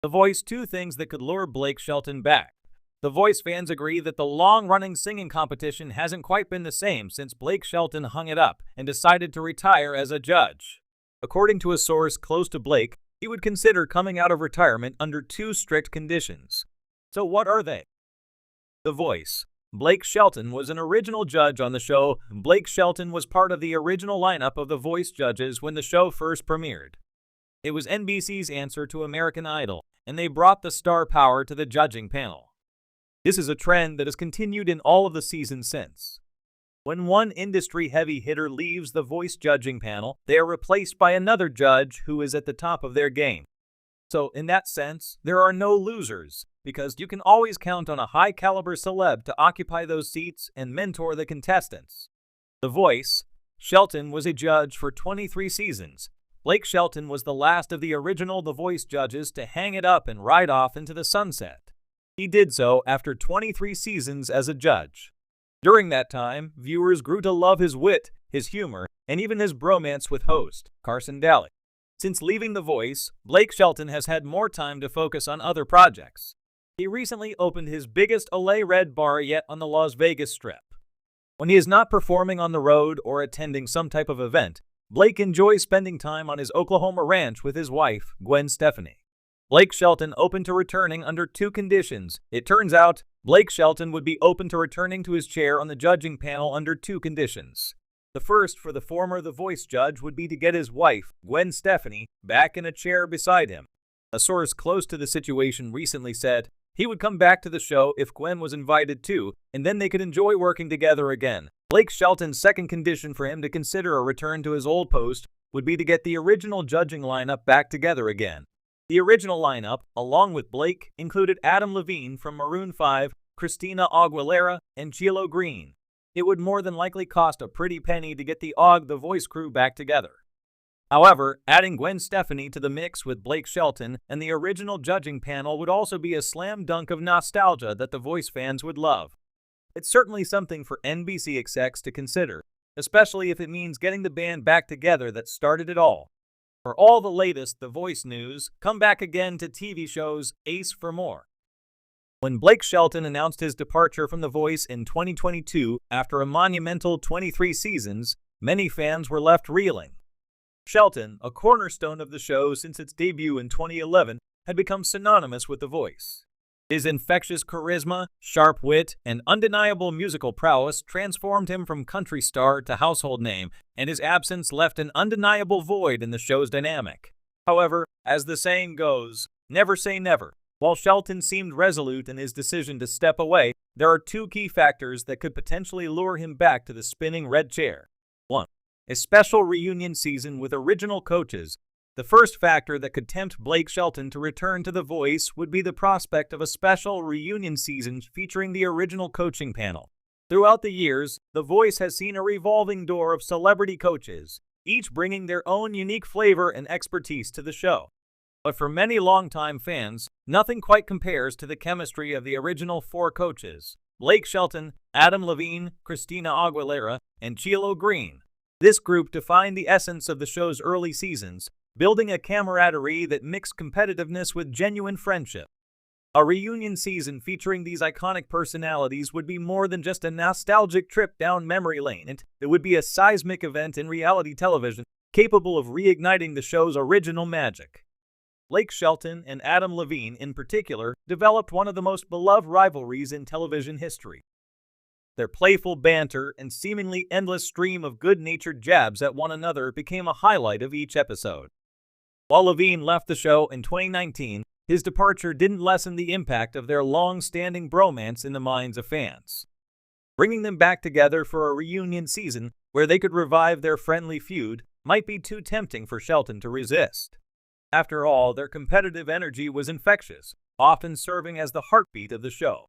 The Voice two things that could lure Blake Shelton back. The Voice fans agree that the long-running singing competition hasn't quite been the same since Blake Shelton hung it up and decided to retire as a judge. According to a source close to Blake, he would consider coming out of retirement under two strict conditions. So what are they? The Voice. Blake Shelton was an original judge on the show. Blake Shelton was part of the original lineup of The Voice judges when the show first premiered. It was NBC's answer to American Idol, and they brought the star power to the judging panel. This is a trend that has continued in all of the seasons since. When one industry heavy hitter leaves the Voice judging panel, they are replaced by another judge who is at the top of their game. So, in that sense, there are no losers, because you can always count on a high-caliber celeb to occupy those seats and mentor the contestants. The Voice. Shelton was a judge for 23 seasons. Blake Shelton was the last of the original The Voice judges to hang it up and ride off into the sunset. He did so after 23 seasons as a judge. During that time, viewers grew to love his wit, his humor, and even his bromance with host Carson Daly. Since leaving The Voice, Blake Shelton has had more time to focus on other projects. He recently opened his biggest Olay Red bar yet on the Las Vegas Strip. When he is not performing on the road or attending some type of event, Blake enjoys spending time on his Oklahoma ranch with his wife, Gwen Stefani. Blake Shelton open to returning under two conditions. It turns out, Blake Shelton would be open to returning to his chair on the judging panel under two conditions. The first for the former The Voice judge would be to get his wife, Gwen Stefani, back in a chair beside him. A source close to the situation recently said he would come back to the show if Gwen was invited too, and then they could enjoy working together again. Blake Shelton's second condition for him to consider a return to his old post would be to get the original judging lineup back together again. The original lineup, along with Blake, included Adam Levine from Maroon 5, Christina Aguilera, and CeeLo Green. It would more than likely cost a pretty penny to get the The Voice crew back together. However, adding Gwen Stefani to the mix with Blake Shelton and the original judging panel would also be a slam dunk of nostalgia that The Voice fans would love. It's certainly something for NBC execs to consider, especially if it means getting the band back together that started it all. For all the latest The Voice news, come back again to TV shows Ace for more. When Blake Shelton announced his departure from The Voice in 2022 after a monumental 23 seasons, many fans were left reeling. Shelton, a cornerstone of the show since its debut in 2011, had become synonymous with The Voice. His infectious charisma, sharp wit, and undeniable musical prowess transformed him from country star to household name, and his absence left an undeniable void in the show's dynamic. However, as the saying goes, never say never. While Shelton seemed resolute in his decision to step away, there are two key factors that could potentially lure him back to the spinning red chair. 1. A special reunion season with original coaches. The first factor that could tempt Blake Shelton to return to The Voice would be the prospect of a special reunion season featuring the original coaching panel. Throughout the years, The Voice has seen a revolving door of celebrity coaches, each bringing their own unique flavor and expertise to the show. But for many longtime fans, nothing quite compares to the chemistry of the original four coaches: Blake Shelton, Adam Levine, Christina Aguilera, and CeeLo Green. This group defined the essence of the show's early seasons, building a camaraderie that mixed competitiveness with genuine friendship. A reunion season featuring these iconic personalities would be more than just a nostalgic trip down memory lane. It would be a seismic event in reality television, capable of reigniting the show's original magic. Blake Shelton and Adam Levine, in particular, developed one of the most beloved rivalries in television history. Their playful banter and seemingly endless stream of good-natured jabs at one another became a highlight of each episode. While Levine left the show in 2019, his departure didn't lessen the impact of their long-standing bromance in the minds of fans. Bringing them back together for a reunion season where they could revive their friendly feud might be too tempting for Shelton to resist. After all, their competitive energy was infectious, often serving as the heartbeat of the show.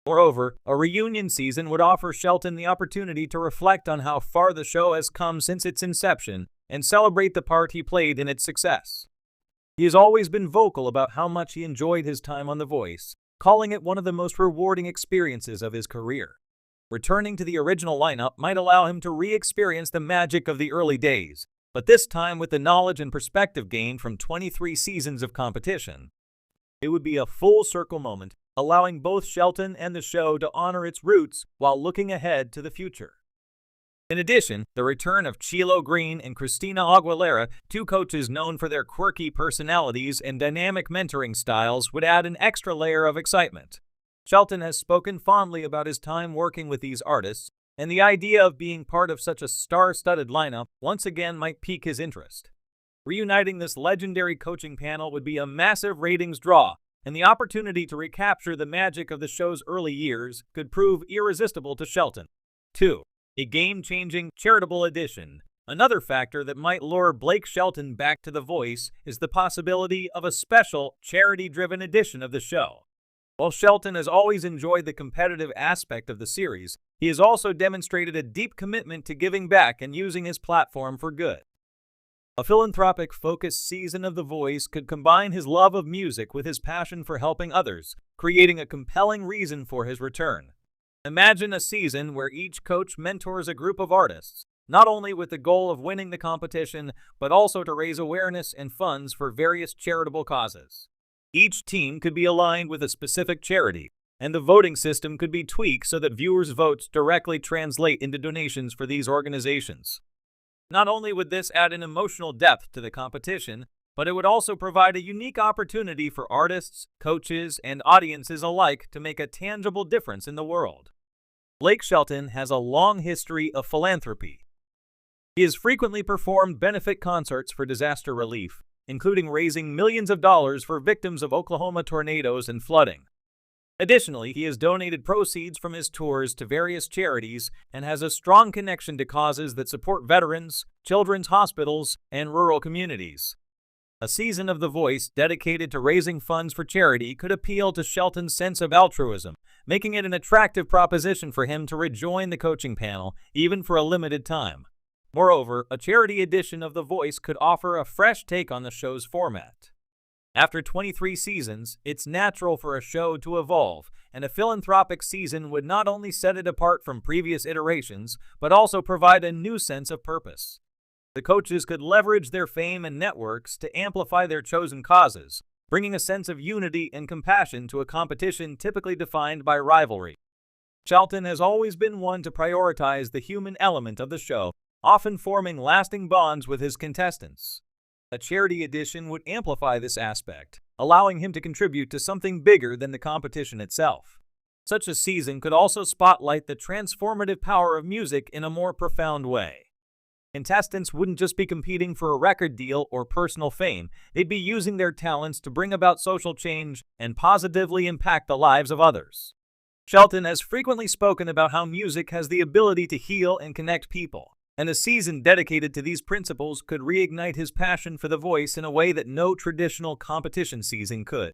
Moreover, a reunion season would offer Shelton the opportunity to reflect on how far the show has come since its inception and celebrate the part he played in its success. He has always been vocal about how much he enjoyed his time on The Voice, calling it one of the most rewarding experiences of his career. Returning to the original lineup might allow him to re-experience the magic of the early days, but this time with the knowledge and perspective gained from 23 seasons of competition. It would be a full circle moment, allowing both Shelton and the show to honor its roots while looking ahead to the future. In addition, the return of Chilo Green and Christina Aguilera, two coaches known for their quirky personalities and dynamic mentoring styles, would add an extra layer of excitement. Shelton has spoken fondly about his time working with these artists, and the idea of being part of such a star-studded lineup once again might pique his interest. Reuniting this legendary coaching panel would be a massive ratings draw, and the opportunity to recapture the magic of the show's early years could prove irresistible to Shelton. 2. A game-changing charitable addition. Another factor that might lure Blake Shelton back to The Voice is the possibility of a special, charity-driven edition of the show. While Shelton has always enjoyed the competitive aspect of the series, he has also demonstrated a deep commitment to giving back and using his platform for good. A philanthropic-focused season of The Voice could combine his love of music with his passion for helping others, creating a compelling reason for his return. Imagine a season where each coach mentors a group of artists, not only with the goal of winning the competition, but also to raise awareness and funds for various charitable causes. Each team could be aligned with a specific charity, and the voting system could be tweaked so that viewers' votes directly translate into donations for these organizations. Not only would this add an emotional depth to the competition, but it would also provide a unique opportunity for artists, coaches, and audiences alike to make a tangible difference in the world. Blake Shelton has a long history of philanthropy. He has frequently performed benefit concerts for disaster relief, including raising millions of dollars for victims of Oklahoma tornadoes and flooding. Additionally, he has donated proceeds from his tours to various charities and has a strong connection to causes that support veterans, children's hospitals, and rural communities. A season of The Voice dedicated to raising funds for charity could appeal to Shelton's sense of altruism, making it an attractive proposition for him to rejoin the coaching panel, even for a limited time. Moreover, a charity edition of The Voice could offer a fresh take on the show's format. After 23 seasons, it's natural for a show to evolve, and a philanthropic season would not only set it apart from previous iterations, but also provide a new sense of purpose. The coaches could leverage their fame and networks to amplify their chosen causes, bringing a sense of unity and compassion to a competition typically defined by rivalry. Shelton has always been one to prioritize the human element of the show, often forming lasting bonds with his contestants. A charity edition would amplify this aspect, allowing him to contribute to something bigger than the competition itself. Such a season could also spotlight the transformative power of music in a more profound way. Contestants wouldn't just be competing for a record deal or personal fame, they'd be using their talents to bring about social change and positively impact the lives of others. Shelton has frequently spoken about how music has the ability to heal and connect people, and a season dedicated to these principles could reignite his passion for The Voice in a way that no traditional competition season could.